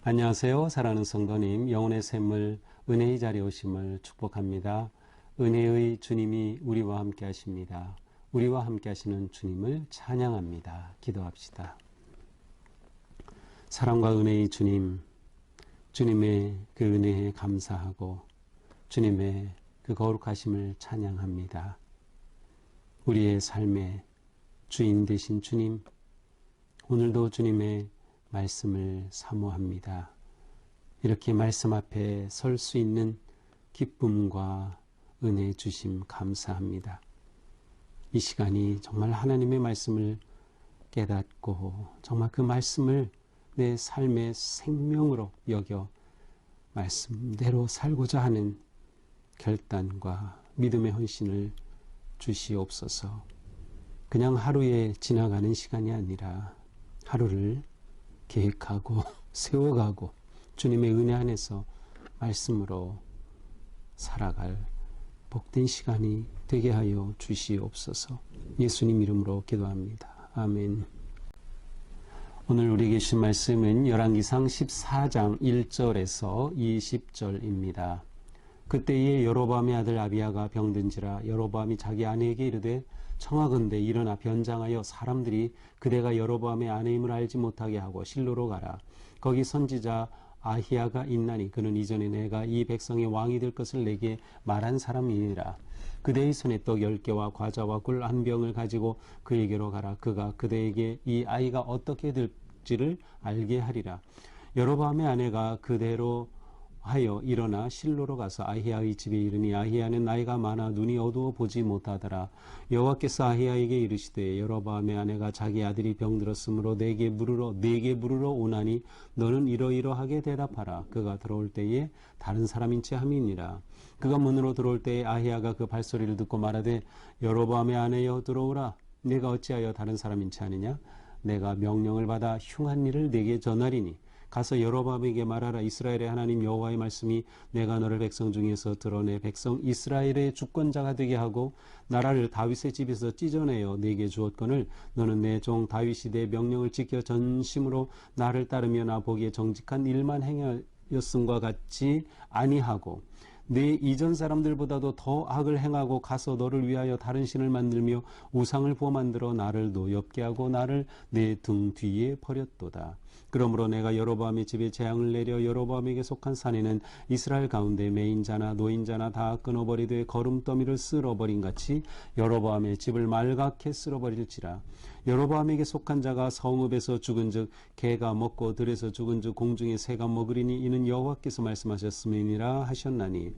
안녕하세요. 사랑하는 성도님, 영혼의 샘물 은혜의 자리에 오심을 축복합니다. 은혜의 주님이 우리와 함께 하십니다. 우리와 함께 하시는 주님을 찬양합니다. 기도합시다. 사랑과 은혜의 주님, 주님의 그 은혜에 감사하고 주님의 그 거룩하심을 찬양합니다. 우리의 삶의 주인 되신 주님, 오늘도 주님의 말씀을 사모합니다. 이렇게 말씀 앞에 설 수 있는 기쁨과 은혜 주심 감사합니다. 이 시간이 정말 하나님의 말씀을 깨닫고 정말 그 말씀을 내 삶의 생명으로 여겨 말씀대로 살고자 하는 결단과 믿음의 헌신을 주시옵소서. 그냥 하루에 지나가는 시간이 아니라 하루를 계획하고 세워가고 주님의 은혜 안에서 말씀으로 살아갈 복된 시간이 되게 하여 주시옵소서. 예수님 이름으로 기도합니다. 아멘. 오늘 우리에게 주신 말씀은 열왕기상 14장 1절에서 20절입니다. 그때에 여로보암의 아들 아비야가 병든지라 여로보암이 자기 아내에게 이르되 청하건대 일어나 변장하여 사람들이 그대가 여로보암의 아내임을 알지 못하게 하고 실로로 가라. 거기 선지자 아히야가 있나니 그는 이전에 내가 이 백성의 왕이 될 것을 내게 말한 사람이니라. 그대의 손에 떡 10개와 과자와 꿀 1병을 가지고 그에게로 가라. 그가 그대에게 이 아이가 어떻게 될지를 알게 하리라. 여로보암의 아내가 그대로 하여 일어나 실로로 가서 아히야의 집에 이르니 아히야는 나이가 많아 눈이 어두워 보지 못하더라. 여호와께서 아히야에게 이르시되 여로보암의 아내가 자기 아들이 병들었으므로 내게 물으러 오나니 너는 이러이러하게 대답하라. 그가 들어올 때에 다른 사람인 채 함이니라. 그가 문으로 들어올 때에 아히야가 그 발소리를 듣고 말하되 여로보암의 아내여 들어오라. 내가 어찌하여 다른 사람인 채 하느냐? 내가 명령을 받아 흉한 일을 네게 전하리니 가서 여로보암에게 말하라. 이스라엘의 하나님 여호와의 말씀이 내가 너를 백성 중에서 드러내 백성 이스라엘의 주권자가 되게 하고 나라를 다윗의 집에서 찢어내어 네게 주었거늘 너는 내 종 다윗이 내 명령을 지켜 전심으로 나를 따르며 나 보기에 정직한 일만 행하였음과 같이 아니하고 내 이전 사람들보다도 더 악을 행하고 가서 너를 위하여 다른 신을 만들며 우상을 부어 만들어 나를 노엽게 하고 나를 내 등 뒤에 버렸도다. 그러므로 내가 여로보암의 집에 재앙을 내려 여로보암에게 속한 산에는 이스라엘 가운데 매인자나 노인자나 다 끊어버리되 거름더미를 쓸어버린 같이 여로보암의 집을 말갛게 쓸어버릴지라. 여로보암에게 속한 자가 성읍에서 죽은즉 개가 먹고 들에서 죽은즉 공중의 새가 먹으리니 이는 여호와께서 말씀하셨음이니라 하셨나니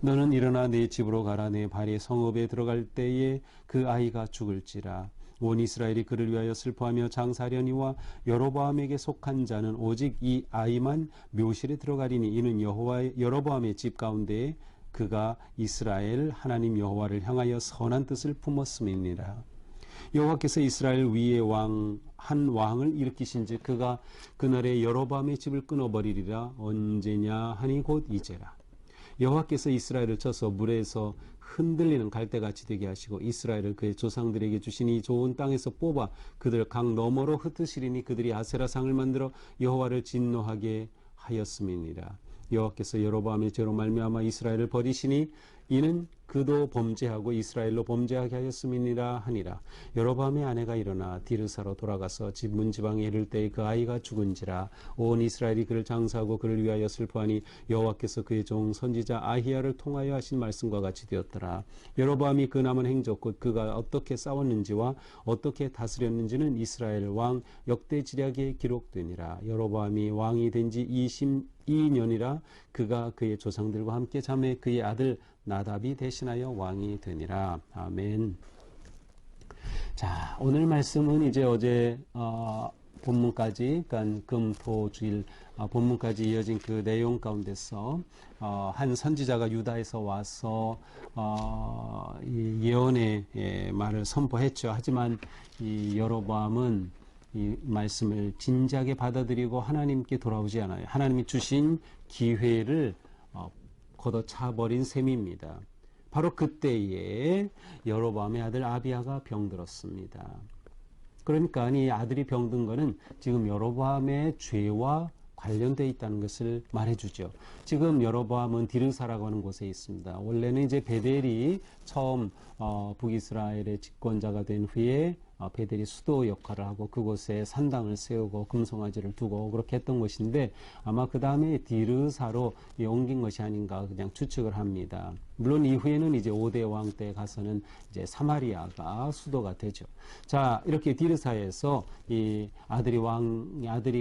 너는 일어나 네 집으로 가라. 내 발이 성읍에 들어갈 때에 그 아이가 죽을지라. 온 이스라엘이 그를 위하여 슬퍼하며 장사하려니와 여로보암에게 속한 자는 오직 이 아이만 묘실에 들어가리니 이는 여로보암의 집 가운데에 그가 이스라엘 하나님 여호와를 향하여 선한 뜻을 품었음이니라. 여호와께서 이스라엘 위에 한 왕을 일으키신즉 그가 그날에 여로보암의 집을 끊어버리리라. 언제냐 하니 곧 이제라. 여호와께서 이스라엘을 쳐서 물에서 흔들리는 갈대같이 되게 하시고 이스라엘을 그의 조상들에게 주신 이 좋은 땅에서 뽑아 그들 강 너머로 흩으시리니 그들이 아세라상을 만들어 여호와를 진노하게 하였음이니라. 여호와께서 여로보암의 죄로 말미암아 이스라엘을 버리시니 이는 그도 범죄하고 이스라엘로 범죄하게 하였음이니라 하니라. 여로보암의 아내가 일어나 디르사로 돌아가서 집 문지방에 이를 때에 그 아이가 죽은지라. 온 이스라엘이 그를 장사하고 그를 위하여 슬퍼하니 여호와께서 그의 종 선지자 아히야를 통하여 하신 말씀과 같이 되었더라. 여로보암이 그 남은 행적 곧 그가 어떻게 싸웠는지와 어떻게 다스렸는지는 이스라엘 왕 역대지략에 기록되니라. 여로보암이 왕이 된 지 22년이라 그가 그의 조상들과 함께 잠에 그의 아들 나답이 대신하여 왕이 되니라. 아멘. 자, 오늘 말씀은 이제 어제 본문까지, 그러니까 금토주일 본문까지 이어진 그 내용 가운데서 한 선지자가 유다에서 와서 이 예언의 말을 선포했죠. 하지만 이 여로보암은 이 말씀을 진지하게 받아들이고 하나님께 돌아오지 않아요. 하나님이 주신 기회를 걷어차버린 셈입니다. 바로 그때에 여로보암의 아들 아비야가 병들었습니다. 그러니까 이 아들이 병든 거는 지금 여로보암의 죄와 관련되어 있다는 것을 말해주죠. 지금 여로보암은 디르사라고 하는 곳에 있습니다. 원래는 이제 베델이 처음 북이스라엘의 집권자가 된 후에 베델이 수도 역할을 하고 그곳에 산당을 세우고 금송아지를 두고 그렇게 했던 곳인데 아마 그 다음에 디르사로 옮긴 것이 아닌가 그냥 추측을 합니다. 물론 이후에는 이제 5대 왕 때 가서는 이제 사마리아가 수도가 되죠. 자, 이렇게 디르사에서 이 아들이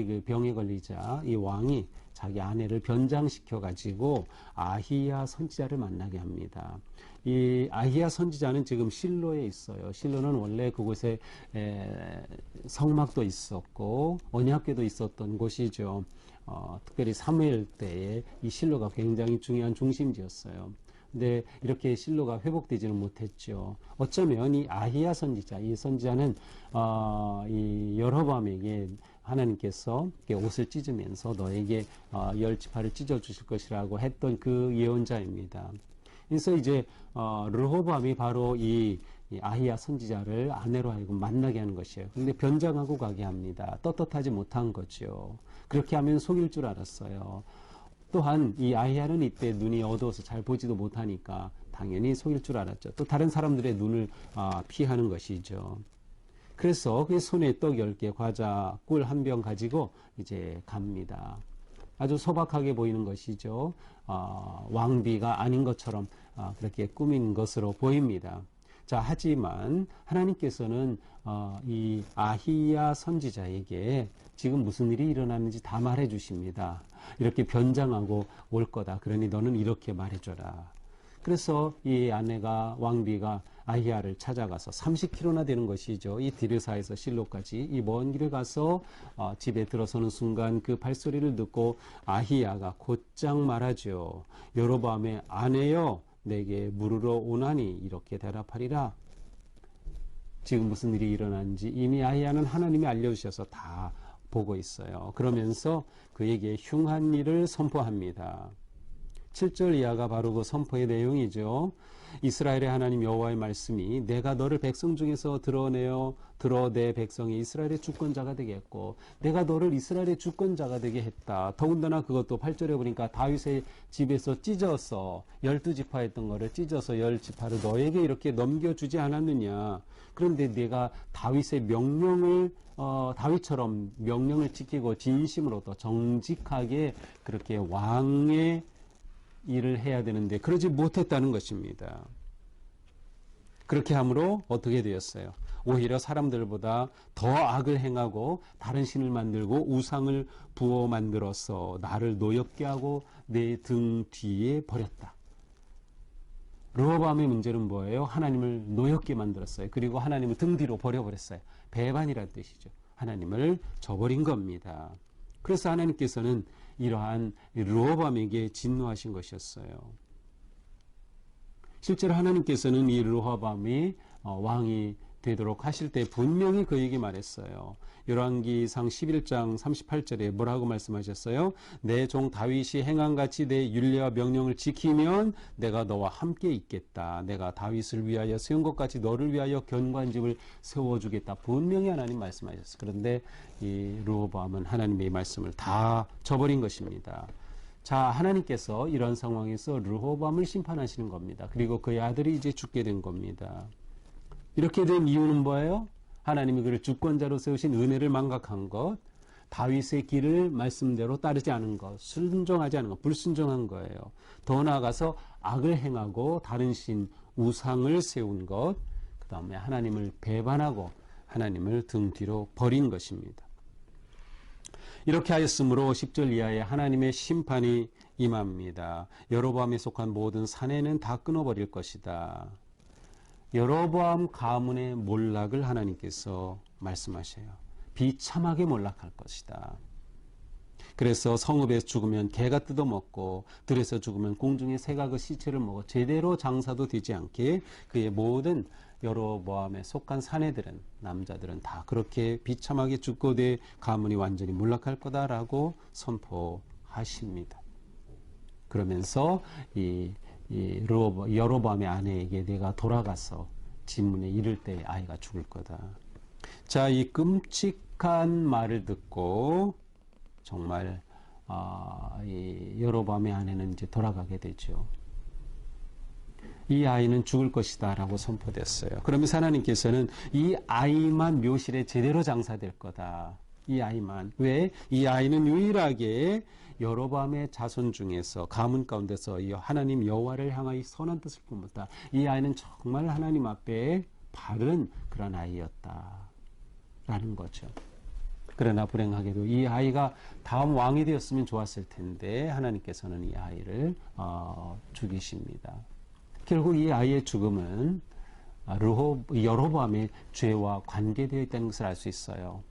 그 병에 걸리자 이 왕이 자기 아내를 변장시켜 가지고 아히야 선지자를 만나게 합니다. 이 아히야 선지자는 지금 실로에 있어요. 실로는 원래 그곳에 성막도 있었고 언약궤도 있었던 곳이죠. 특별히 사무엘 때에 이 실로가 굉장히 중요한 중심지였어요. 근데 이렇게 실로가 회복되지는 못했죠. 어쩌면 이 아히야 선지자, 이 선지자는 이 여로보암에게 하나님께서 옷을 찢으면서 너에게 10지파를 찢어주실 것이라고 했던 그 예언자입니다. 그래서 이제 르호보암이 바로 이 아히야 선지자를 아내로 하여금 만나게 하는 것이에요. 그런데 변장하고 가게 합니다. 떳떳하지 못한 거죠. 그렇게 하면 속일 줄 알았어요. 또한 이 아히야는 이때 눈이 어두워서 잘 보지도 못하니까 당연히 속일 줄 알았죠. 또 다른 사람들의 눈을 피하는 것이죠. 그래서 그 손에 떡 10개, 과자, 꿀 한 병 가지고 이제 갑니다. 아주 소박하게 보이는 것이죠. 왕비가 아닌 것처럼 그렇게 꾸민 것으로 보입니다. 자, 하지만 하나님께서는 이 아히야 선지자에게 지금 무슨 일이 일어나는지 다 말해 주십니다. 이렇게 변장하고 올 거다. 그러니 너는 이렇게 말해줘라. 그래서 이 아내가 왕비가 아히야를 찾아가서 30km나 되는 것이죠. 이 디르사에서 실로까지 이 먼 길을 가서 집에 들어서는 순간 그 발소리를 듣고 아히야가 곧장 말하죠. 여로보암의 아내여 내게 물으러 오나니 이렇게 대답하리라. 지금 무슨 일이 일어난지 이미 아히야는 하나님이 알려주셔서 다 보고 있어요. 그러면서 그에게 흉한 일을 선포합니다. 7절 이하가 바로 그 선포의 내용이죠. 이스라엘의 하나님 여호와의 말씀이 내가 너를 백성 중에서 들어 내 백성이 이스라엘의 주권자가 되게 했고 내가 너를 이스라엘의 주권자가 되게 했다. 더군다나 그것도 8절에 보니까 다윗의 집에서 찢어서 12지파 했던 거를 찢어서 10지파를 너에게 이렇게 넘겨주지 않았느냐. 그런데 내가 다윗의 명령을 다윗처럼 명령을 지키고 진심으로 또 정직하게 그렇게 왕의 일을 해야 되는데 그러지 못했다는 것입니다. 그렇게 함으로 어떻게 되었어요? 오히려 사람들보다 더 악을 행하고 다른 신을 만들고 우상을 부어 만들어서 나를 노엽게 하고 내 등 뒤에 버렸다. 르호보암의 문제는 뭐예요? 하나님을 노엽게 만들었어요. 그리고 하나님을 등 뒤로 버려버렸어요. 배반이라는 뜻이죠. 하나님을 저버린 겁니다. 그래서 하나님께서는 이러한 르호보암에게 진노하신 것이었어요. 실제로 하나님께서는 이 르호보암이 왕이 되도록 하실 때 분명히 그에게 말했어요. 열왕기상 11장 38절에 뭐라고 말씀하셨어요? 내 종 다윗이 행한같이 내 율례와 명령을 지키면 내가 너와 함께 있겠다. 내가 다윗을 위하여 세운 것 같이 너를 위하여 견고한 집을 세워주겠다. 분명히 하나님 말씀하셨어요. 그런데 이 르호보암은 하나님의 말씀을 다 저버린 것입니다. 자, 하나님께서 이런 상황에서 르호보암을 심판하시는 겁니다. 그리고 그의 아들이 이제 죽게 된 겁니다. 이렇게 된 이유는 뭐예요? 하나님이 그를 주권자로 세우신 은혜를 망각한 것, 다윗의 길을 말씀대로 따르지 않은 것, 순종하지 않은 것, 불순종한 거예요. 더 나아가서 악을 행하고 다른 신, 우상을 세운 것, 그 다음에 하나님을 배반하고 하나님을 등 뒤로 버린 것입니다. 이렇게 하였으므로 10절 이하에 하나님의 심판이 임합니다. 여로보암에 속한 모든 사내는 다 끊어버릴 것이다. 여로보암 가문의 몰락을 하나님께서 말씀하셔요. 비참하게 몰락할 것이다. 그래서 성읍에 죽으면 개가 뜯어먹고 들에서 죽으면 공중의 새가 그 시체를 먹어 제대로 장사도 되지 않게 그의 모든 여로보암에 속한 사내들은 남자들은 다 그렇게 비참하게 죽고 내 가문이 완전히 몰락할 거다라고 선포하십니다. 그러면서 여로보암의 아내에게 내가 돌아가서 진문에 이를 때 아이가 죽을 거다. 자, 이 끔찍한 말을 듣고 정말 이 여로보암의 아내는 이제 돌아가게 되죠. 이 아이는 죽을 것이다 라고 선포됐어요. 그러면서 하나님께서는 이 아이만 묘실에 제대로 장사될 거다. 이 아이만. 왜? 이 아이는 유일하게 여로보암의 자손 중에서 가문 가운데서 하나님 여호와를 향하여 선한 뜻을 품었다. 이 아이는 정말 하나님 앞에 바른 그런 아이였다 라는 거죠. 그러나 불행하게도 이 아이가 다음 왕이 되었으면 좋았을 텐데 하나님께서는 이 아이를 죽이십니다. 결국 이 아이의 죽음은 여로보암의 죄와 관계되어 있다는 것을 알 수 있어요.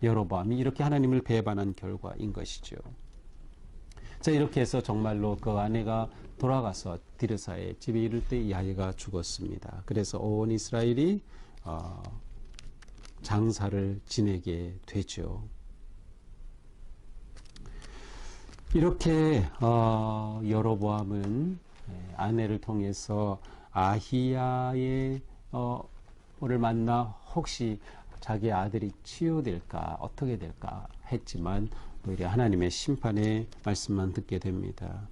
여로보암이 이렇게 하나님을 배반한 결과인 것이죠. 자, 이렇게 해서 정말로 그 아내가 돌아가서 디르사의 집에 이를 때 이 아이가 죽었습니다. 그래서 온 이스라엘이 장사를 지내게 되죠. 이렇게 여로보암은 아내를 통해서 아히야의 를 만나 혹시 자기 아들이 치유될까 어떻게 될까 했지만 오히려 하나님의 심판의 말씀만 듣게 됩니다.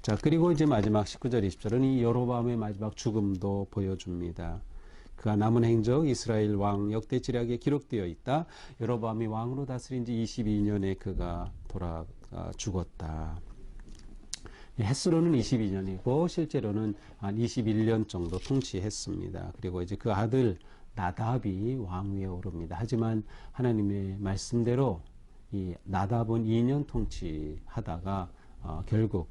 자, 그리고 이제 마지막 19절 20절은 이 여로보암의 마지막 죽음도 보여줍니다. 그가 남은 행적 이스라엘 왕 역대지략에 기록되어 있다. 여로보암이 왕으로 다스린 지 22년에 그가 죽었다. 횟수로는 22년이고 실제로는 한 21년 정도 통치했습니다. 그리고 이제 그 아들 나답이 왕위에 오릅니다. 하지만 하나님의 말씀대로 이 나답은 2년 통치하다가 결국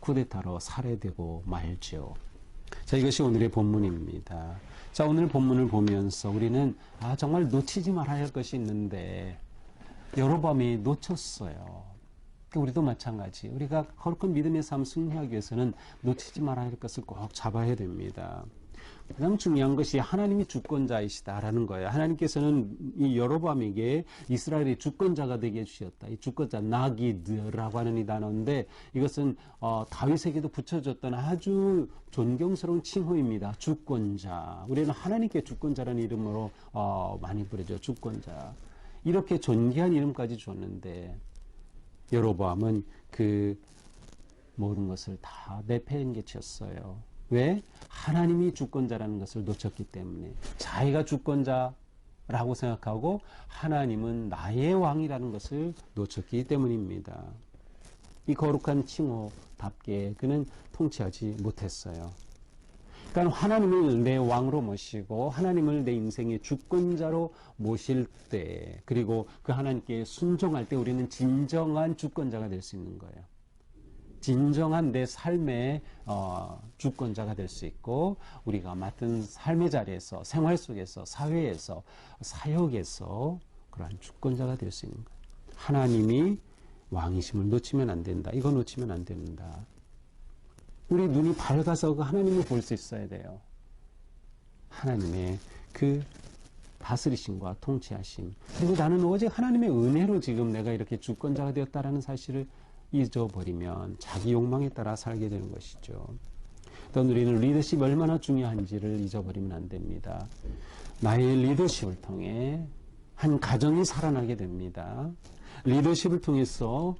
쿠데타로 살해되고 말죠. 자, 이것이 오늘의 본문입니다. 자, 오늘 본문을 보면서 우리는 정말 놓치지 말아야 할 것이 있는데 여로보암이 놓쳤어요. 우리도 마찬가지. 우리가 거룩한 믿음의 삶 승리하기 위해서는 놓치지 말아야 할 것을 꼭 잡아야 됩니다. 가장 중요한 것이 하나님이 주권자이시다라는 거예요. 하나님께서는 이 여로보암에게 이스라엘의 주권자가 되게 해주셨다. 이 주권자 나기드라고 하는 이 단어인데 이것은 다윗에게도 붙여줬던 아주 존경스러운 칭호입니다. 주권자. 우리는 하나님께 주권자라는 이름으로 많이 부르죠. 주권자. 이렇게 존귀한 이름까지 줬는데 여로보암은 그 모든 것을 다 내팽개쳤어요. 왜? 하나님이 주권자라는 것을 놓쳤기 때문에. 자기가 주권자라고 생각하고 하나님은 나의 왕이라는 것을 놓쳤기 때문입니다. 이 거룩한 칭호답게 그는 통치하지 못했어요. 그러니까 하나님을 내 왕으로 모시고 하나님을 내 인생의 주권자로 모실 때 그리고 그 하나님께 순종할 때 우리는 진정한 주권자가 될 수 있는 거예요. 진정한 내 삶의 주권자가 될 수 있고 우리가 맡은 삶의 자리에서 생활 속에서 사회에서 사역에서 그러한 주권자가 될 수 있는 거예요. 하나님이 왕이심을 놓치면 안 된다. 이거 놓치면 안 된다. 우리 눈이 밝아서 그 하나님을 볼 수 있어야 돼요. 하나님의 그 다스리심과 통치하심. 그리고 나는 오직 하나님의 은혜로 지금 내가 이렇게 주권자가 되었다라는 사실을 잊어버리면 자기 욕망에 따라 살게 되는 것이죠. 또 우리는 리더십이 얼마나 중요한지를 잊어버리면 안 됩니다. 나의 리더십을 통해 한 가정이 살아나게 됩니다. 리더십을 통해서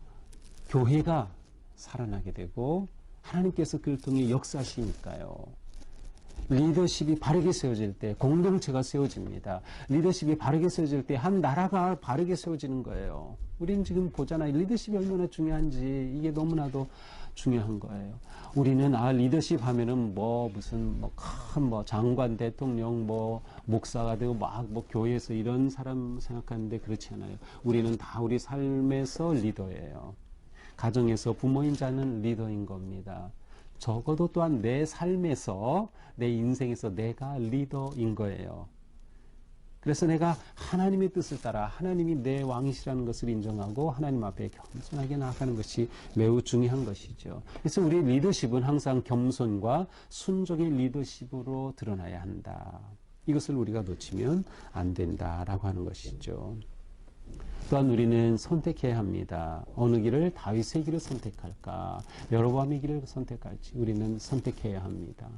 교회가 살아나게 되고 하나님께서 그를 통해 역사하시니까요. 리더십이 바르게 세워질 때 공동체가 세워집니다. 리더십이 바르게 세워질 때 한 나라가 바르게 세워지는 거예요. 우리는 지금 보잖아요. 리더십이 얼마나 중요한지 이게 너무나도 중요한 거예요. 우리는 리더십 하면은 무슨 큰 장관, 대통령, 목사가 되고 교회에서 이런 사람 생각하는데 그렇지 않아요. 우리는 다 우리 삶에서 리더예요. 가정에서 부모인 자는 리더인 겁니다. 적어도 또한 내 삶에서 내 인생에서 내가 리더인 거예요. 그래서 내가 하나님의 뜻을 따라 하나님이 내 왕이시라는 것을 인정하고 하나님 앞에 겸손하게 나아가는 것이 매우 중요한 것이죠. 그래서 우리 리더십은 항상 겸손과 순종의 리더십으로 드러나야 한다. 이것을 우리가 놓치면 안 된다라고 하는 것이죠. 또한 우리는 선택해야 합니다. 어느 길을 다윗의 길을 선택할까? 여로보암의 길을 선택할지 우리는 선택해야 합니다.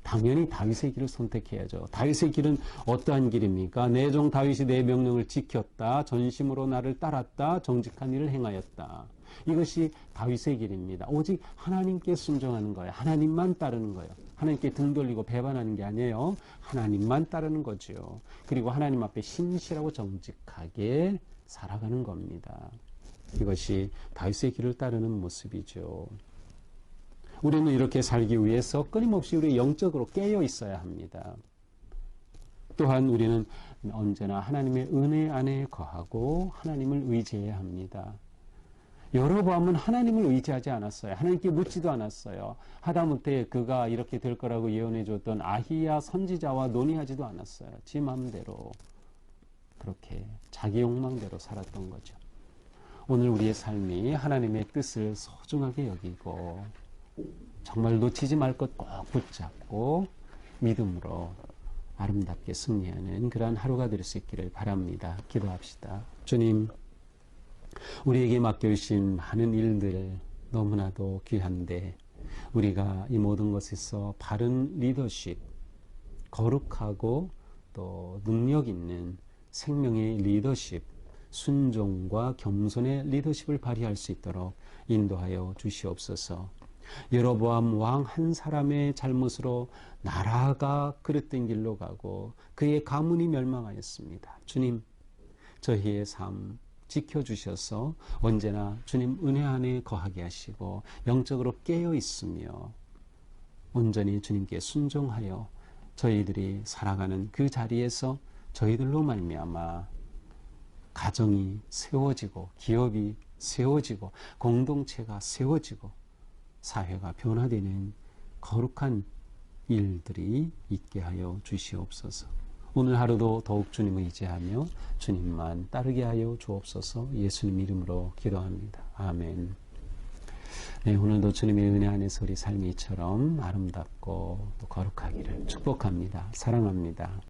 당연히 다윗의 길을 선택해야죠. 다윗의 길은 어떠한 길입니까? 내 종 다윗이 내 명령을 지켰다. 전심으로 나를 따랐다. 정직한 일을 행하였다. 이것이 다윗의 길입니다. 오직 하나님께 순종하는 거예요. 하나님만 따르는 거예요. 하나님께 등 돌리고 배반하는 게 아니에요. 하나님만 따르는 거죠. 그리고 하나님 앞에 신실하고 정직하게 살아가는 겁니다. 이것이 다윗의 길을 따르는 모습이죠. 우리는 이렇게 살기 위해서 끊임없이 우리 영적으로 깨어 있어야 합니다. 또한 우리는 언제나 하나님의 은혜 안에 거하고 하나님을 의지해야 합니다. 여로보암은 하나님을 의지하지 않았어요. 하나님께 묻지도 않았어요. 하다못해 그가 이렇게 될 거라고 예언해 줬던 아히야 선지자와 논의하지도 않았어요. 지 마음대로 그렇게 자기 욕망대로 살았던 거죠. 오늘 우리의 삶이 하나님의 뜻을 소중하게 여기고 정말 놓치지 말 것 꼭 붙잡고 믿음으로 아름답게 승리하는 그러한 하루가 될 수 있기를 바랍니다. 기도합시다. 주님, 우리에게 맡겨주신 많은 일들 너무나도 귀한데 우리가 이 모든 것에서 바른 리더십, 거룩하고 또 능력 있는 생명의 리더십, 순종과 겸손의 리더십을 발휘할 수 있도록 인도하여 주시옵소서. 여로보암 왕 한 사람의 잘못으로 나라가 그릇된 길로 가고 그의 가문이 멸망하였습니다. 주님, 저희의 삶 지켜주셔서 언제나 주님 은혜 안에 거하게 하시고 영적으로 깨어 있으며 온전히 주님께 순종하여 저희들이 살아가는 그 자리에서 저희들로 말미암아 가정이 세워지고 기업이 세워지고 공동체가 세워지고 사회가 변화되는 거룩한 일들이 있게 하여 주시옵소서. 오늘 하루도 더욱 주님을 의지하며 주님만 따르게 하여 주옵소서. 예수님 이름으로 기도합니다. 아멘. 네, 오늘도 주님의 은혜 안에서 우리 삶이 이처럼 아름답고 또 거룩하기를 축복합니다. 사랑합니다.